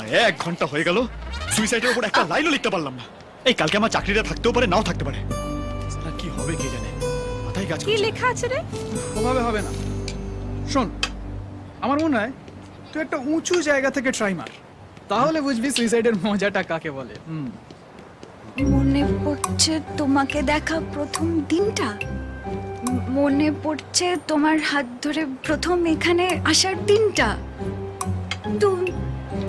প্রায় 1 ঘন্টা হয়ে গেল সুইসাইডের উপর একটা লাইনও লিখতে পারলাম না। এই কালকে আমার চাকরিটা থাকতেও পারে, নাও থাকতে পারে। সালা কি হবে কে জানে, মাথায় কাজ কি করছে না। লেখা আছে রে? ওভাবে হবে না। শোন, আমার মনে হয় তুই একটা উঁচু জায়গা থেকে ট্রাই মার, তাহলে বুঝবি সুইসাইডের মজাটা কাকে বলে। মনে পড়ছে তোমাকে দেখা প্রথম দিনটা, মনে পড়ছে তোমার হাত ধরে প্রথম এখানে আসার দিনটা।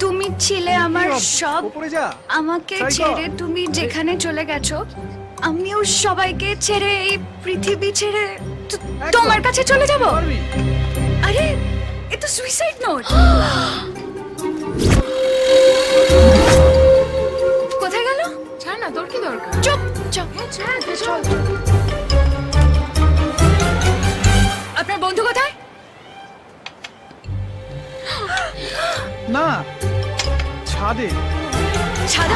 তুমি ছিলে আমার সব। উপরে যা। আমাকে Try কর। ছেড়ে তুমি যেখানে চলে গেছো, আমিও সবাইকে ছেড়ে, এই পৃথিবী ছেড়ে তোমার কাছে চলে যাব। পারবি? আরে এ তো সুইসাইড নোট। কোথায় গেল? ছাড় না, তোর কি দরকার? চুপ চুপ। চল। আপনার বন্ধু কোথায়? না, ছাদে। ছাদে?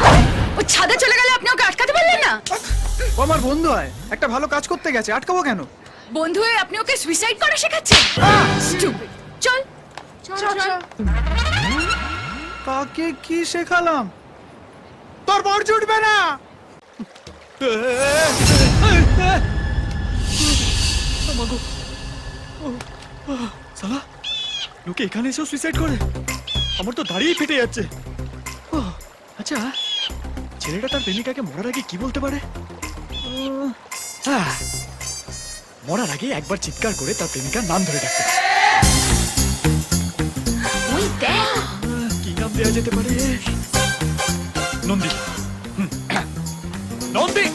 ও ছাদে চলে গেলে আপনি ওকে আটকাতে পারলেন না? ও আমার বন্ধু হয়, একটা ভালো কাজ করতে গেছে, আটকাবো কেন? বন্ধু হয়ে আপনি ওকে সুইসাইড করা শেখাচ্ছেন? Stupid. চল। চল। কাকে কি শেখালাম? তোর বর জুটবে না। আমাগো। সালা লোকে এখানে এসেও সুইসাইড করে? আমার তো দাঁড়িয়ে ফেটে যাচ্ছে। আচ্ছা, ছেলেটা তার প্রেমিকাকে মরার আগে কি বলতে পারে? মরার আগে একবার চিৎকার করে তার প্রেমিকার নাম ধরে ডাকতে পারে। ওই দেখ। কি নাম দেওয়া যেতে পারে? নন্দী। নন্দী,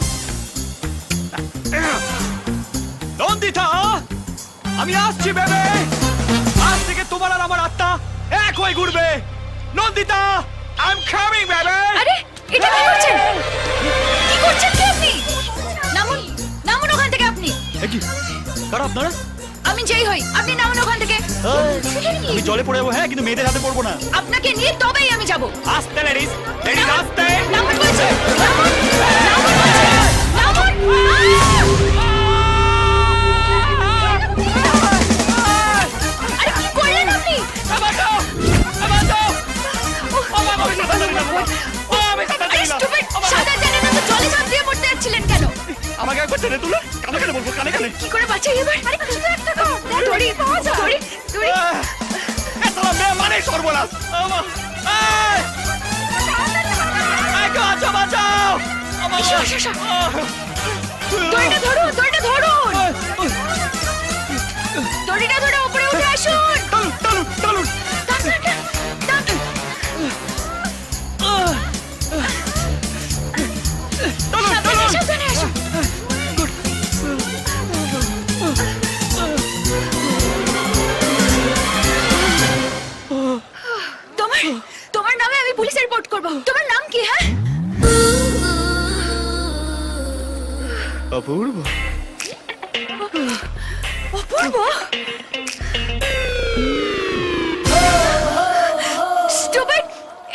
নন্দিতা, আমি আসছি বেবে। আজ থেকে তোমার আর আমার আত্মা এক হয়ে ঘুরবে। নন্দিতা, আই এম কামিং বেবে। আরে এটা কি করছেন? কি করছেন কি আপনি? নামুন, নামুন ওখান থেকে আপনি। কি কারা আপনারা? আমি যেই হই, আপনি নামুন ওখান থেকে। আমি জলে পড়ে যাবো, হ্যাঁ, কিন্তু মেয়েদের হাতে পড়বো না। আপনাকে নিয়ে তবেই আমি যাব। আস্তে লেডিস, লেডিস আস্তে। নামুন বলছি, নামুন, নামুন বলছি, নামুন। আরে কি করলেন আপনি? বাঁচাও, বাঁচাও। আমি সাঁতার জানি না। আমি সাঁতার আরে জানি না। stupid, সাঁতার জানেন না তো জলে ঝাঁপ দিয়ে মরতে যাচ্ছিলেন কেন? আমাকে একবার টেনে তুলে কানে কানে বলবো, কানে কানে। কি করে বাঁচাই এবার? আরে কিছু তো একটা করো। দড়ি, দড়ি, দড়ি। এতলা মেয়ে মানে সর্বনাশ। বাঁচাও, বাঁচাও। এসো, এসো, এসো। দড়িটা ধরুন, দড়িটা ধরুন। দড়িটা ধরে উপরে উঠে আসুন। টানুন, টানুন, টানুন। টান, টান, টান, টান। সাবধানে, সাবধানে আসুন। তোমার তোমার নামে আমি পুলিশে রিপোর্ট করব। তোমার নাম কি? হ্যাঁ, অপূর্ব। অপূর্ব। স্টুপিড,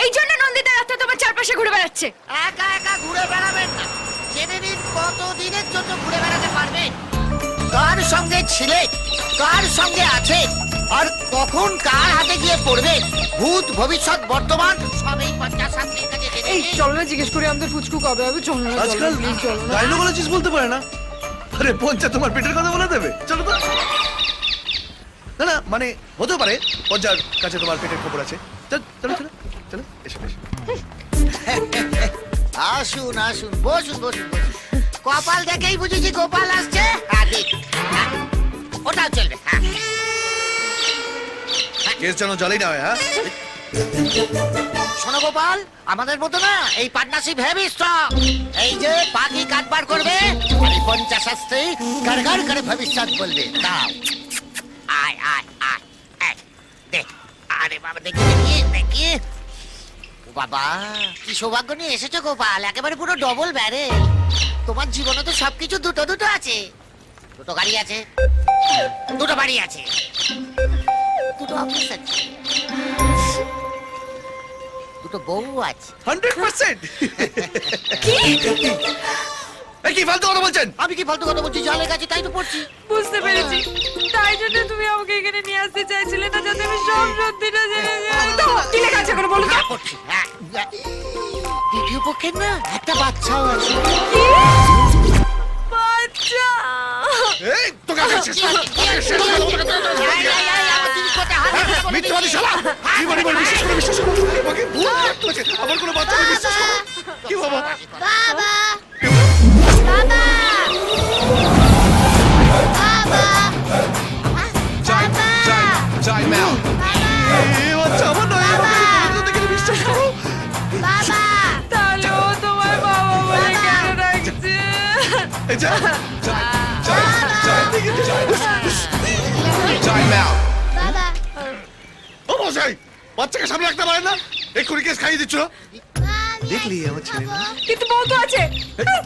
এই জন্য নন্দিতা রাতে তোমার চারপাশে ঘুরে বেড়াচ্ছে। একা একা ঘুরে বেড়াবেন না, জেনে নিন কতদিনের জন্য ঘুরে বেড়াতে পারবেন। কার সঙ্গে ছিলেন, কার সঙ্গে আছেন, আর কখন কার হাতে গিয়ে পড়বেন, ভূত ভবিষ্যৎ বর্তমান সবই পঞ্চাশাস্ত্রীর কাছে জেনে এই নিন। চলো না, জিজ্ঞেস করি আমাদের পুচকু কবে হবে। চলো না, আজকাল প্লিজ চলো না। গাইনোকোলজিস্ট বলতে পারে না। আরে পঞ্চা তোমার পেটের কথা বলে দেবে? চলো তো। না না, মানে হতেও পারে পঞ্চার কাছে তোমার পেটের খবর আছে। চল, চলো চলো চলো, এসো এসো। আসুন আসুন, বসুন বসুন বসুন। কপাল দেখেই বুঝেছি গোপাল আসছে। হ্যাঁ, দিন। হ্যাঁ, ওটাও চলবে। হ্যাঁ, কেস যেন জলেই না হয়, হ্যাঁ? শোনো গোপাল, আমাদের মতো না, এই পার্টনারশিপ হেভি স্ট্রং। এই যে পাখি কাটবার করবে, আর এই পঞ্চাশাস্ত্রী গাড় করে ভবিষ্যৎ বলবে। দাও, আয় আয় আয়, এই, দে। আরে বাবা, দেখি দেখি দেখি। ও বাবা, কি সৌভাগ্য নিয়ে এসেছো গোপাল, একেবারে পুরো ডবল ব্যারেল। তোমার জীবনে তো সবকিছু দুটো দুটো আছে। দুটো গাড়ি আছে, দুটো বাড়ি আছে, দুটো অফিস আছে, দুটো বউ আছে। 100%। এই কি ফালতু কথা বলছেন? আমি কি ফালতু কথা বলছি? জালে গেছি তাই তো পড়ছি। বুঝতে পেরেছি তাই জন্য তুমি আমাকে এখানে নিয়ে আসতে চাইছিলে না, যাতে আমি সব সত্যিটা জেনে যাই। তো কি লেখা আছে এখন বলো তো? হ্যাঁ, পড়ছি। হ্যাঁ। দ্বিতীয় পক্ষের না একটা বাচ্চাও আছে। বাচ্চা এই তোকে আগে শেষ কর। আগে শেষ কর। এই, এই, এই, আমার জিনিসপত্রে হাত দিবি না বলে মিথ্যাবাদী দিচ্ছি। শালা! কি বলি বলি, বিশ্বাস করো, বিশ্বাস করো। আমাকে ভুল করতে হয়েছে। আমার কোনো বাচ্চাকে বিশ্বাস করো। কি বাবা? বাবা কি হলো? বাবা এই বাচ্চা আমার নয়। আমাকে বন্ধু থেকে বিশ্বাস করো। বাবা তাহলে ও তোমার বাবা বলে কেন ডাকছে? এই যা, যা, যা, যা। বাবা ও মশাই, বাচ্চাকে সামনে রাখতে পারেন না? এক্ষুনি কেস খাইয়ে দিচ্ছ। দেখলি আমার ছেলে না? কিন্তু বউ তো আছে।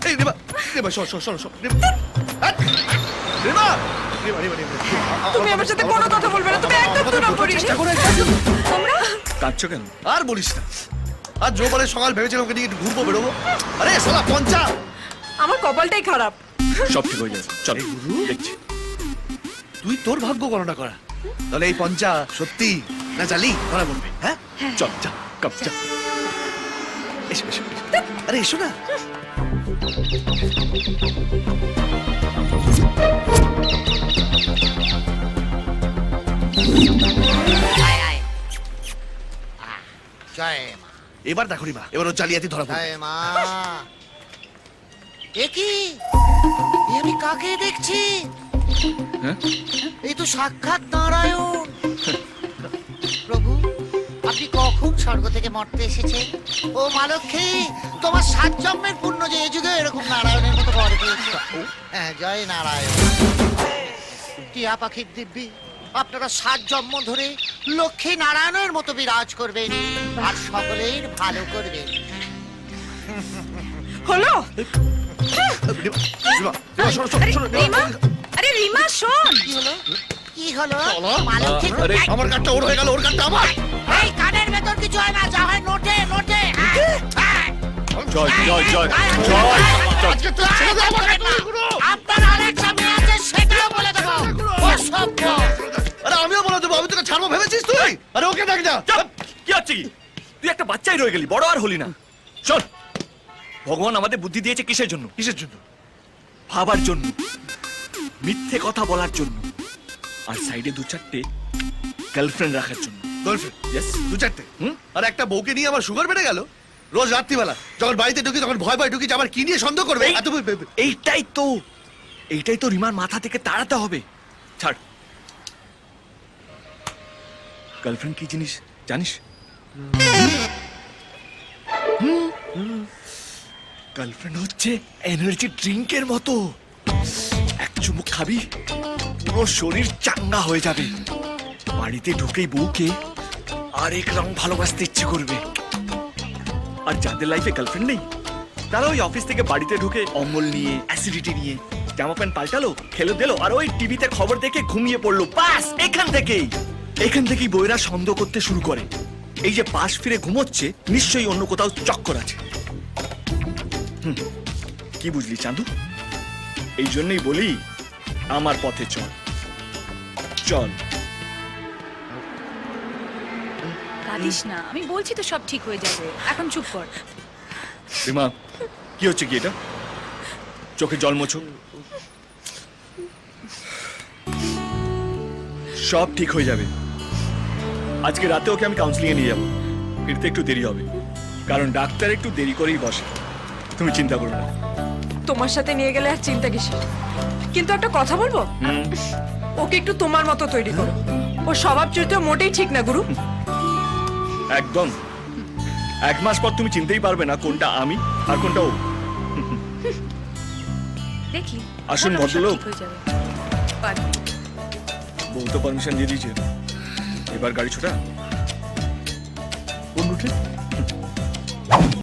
এই রেবা, রেবা, সর, সর, সর, সর। রেবা, রেবা, রেবা, রেবা, রেবা। তুমি আমার সাথে কোনো কথা বলবে না, তুমি একদম দূর করিস। চেষ্টা করে তোমরা কাঁদছো কেন? আর বলিস না। আজ রোববারের সকাল ভেবেছিলাম ওকে নিয়ে একটু ঘুরবো বেরোবো। আরে শালা পঞ্চা! আমার কপালটাই খারাপ। সব ঠিক হয়ে যাবে, চলো দেখছি। তুই তোর ভাগ্য গণনা করা। তাহলে এই পঞ্চা সত্যি না জালি ধরা পড়বে, হ্যাঁ? চল যা, কাপ যা। এসো, এসো, এসো। আরে এসো না। আয়, আয়। আহ, জয় মা, এবার দেখো রিমা, এবার ও জালিয়াতি ধরা পড়বে। জয় মা। এ কি? এ আমি কাকে দেখছি? হ্যাঁ? এই তো সাক্ষাৎ নারায়ণ। প্রভু, আপনি কখন স্বর্গ থেকে মর্তে এসেছেন? ও মা লক্ষ্মী, তোমার 7 জন্মের পুণ্য যে এই যুগে এরকম নারায়ণের মতো বর দিয়েছে। হ্যাঁ, জয় নারায়ণ। টিয়া পাখির দিব্যি, আপনারা 7 জন্ম ধরে লক্ষ্মী নারায়ণের মতো বিরাজ করবেন আর সকলের ভালো করবেন। হলো? রিমা, রিমা, রিমা, শোনো, শোনো, শোনো, রিমা, আরে রিমা শোন। কি হলো? কি হলো? চলো। মা লক্ষ্মী, আরে এই, আমার কার্ডটা ওর হয়ে গেল, ওর কার্ডটা আমার। এই কানের ভেতর কিছু হয় না, যা হয় নোটে নোটে। জয়, জয়, জয়, আয়, জয়। আজকে তুই ছেড়ে দে আমার বলবেন না। কার্ডটা, গুরু। আপনার আরেক স্বামী আছে, সেটাও বলে দেবো। অসভ্য। আরে আমিও বলে দেবো, আমি তোকে ছাড়বো ভেবেছিস তুই? আরে ওকে দেখ না। চাপ! কি হচ্ছে কি? তুই একটা বাচ্চাই রয়ে গেলি, বড় আর হলি না। শোন, ভগবান আমাদের বুদ্ধি দিয়েছে কিসের জন্য? কিসের জন্য? ভাবার জন্য, মিথ্যে কথা বলার জন্য, আর সাইডে 2-4টে গার্লফ্রেন্ড রাখার জন্য। Girlfriend yes. 2-4টে। হুম? আর একটা বউকে নিয়ে আমার সুগার বেড়ে গেল। রোজ রাত্রিবেলা যখন বাড়িতে ঢুকি তখন ভয় ভয় ঢুকি যে আমার কি নিয়ে সন্দেহ করবে। এই- আর তুমি এইটাই তো রিমার মাথা থেকে তাড়াতে হবে। ছাড়। গার্লফ্রেন্ড কি জিনিস জানিস? গার্লফ্রেন্ড হচ্ছে এনার্জি ড্রিঙ্কের মতো। এক চুমুক খাবি, পুরো শরীর চাঙ্গা হয়ে যাবে। বাড়িতে ঢুকেই বউকে আরেক রং ভালোবাসতে ইচ্ছে করবে। আর যাদের লাইফে গার্লফ্রেন্ড নেই, তারা ওই অফিস থেকে বাড়িতে ঢুকে অম্বল নিয়ে, অ্যাসিডিটি নিয়ে, জামা প্যান্ট পাল্টালো, খেলে দিলো, আর ওই টিভিতে খবর দেখে ঘুমিয়ে পড়লো। বাস এখান থেকেই বইরা সন্দেহ করতে শুরু করে। এই যে পাশ ফিরে ঘুমোচ্ছে, নিশ্চয়ই অন্য কোথাও চক্কর আছে। কি বুঝলি চাঁদু? এই জন্যই বলি, আমার পথে চল, চল। কাঁদিস না, আমি বলছি তো সব ঠিক হয়ে যাবে, এখন চুপ কর। রিমা, কি হচ্ছে কি এটা? চোখে জল মোছো। সব ঠিক হয়ে যাবে। আজকে রাতে ওকে আমি কাউন্সিলিংয়ে নিয়ে যাবো। ফিরতে একটু দেরি হবে, কারণ ডাক্তার একটু দেরি করেই বসে। তুমি চিন্তা করো না। তোমার সাথে নিয়ে গেলে আর চিন্তা কিসের? কিন্তু একটা কথা বলবো, ওকে একটু তোমার মতো তৈরি করো। ওর স্বভাব চরিত্র মোটেই ঠিক না গুরু। একদম। 1 মাস পর তুমি চিনতেই পারবে না কোনটা আমি আর কোনটা ও। দেখি আসুন বললাম, সব ভদ্রলোক। ঠিক হয়ে যাবে। পারবি। বউ তো পারমিশন দিয়ে দিয়েছে, এবার গাড়ি ছোটা। কোন রুটে?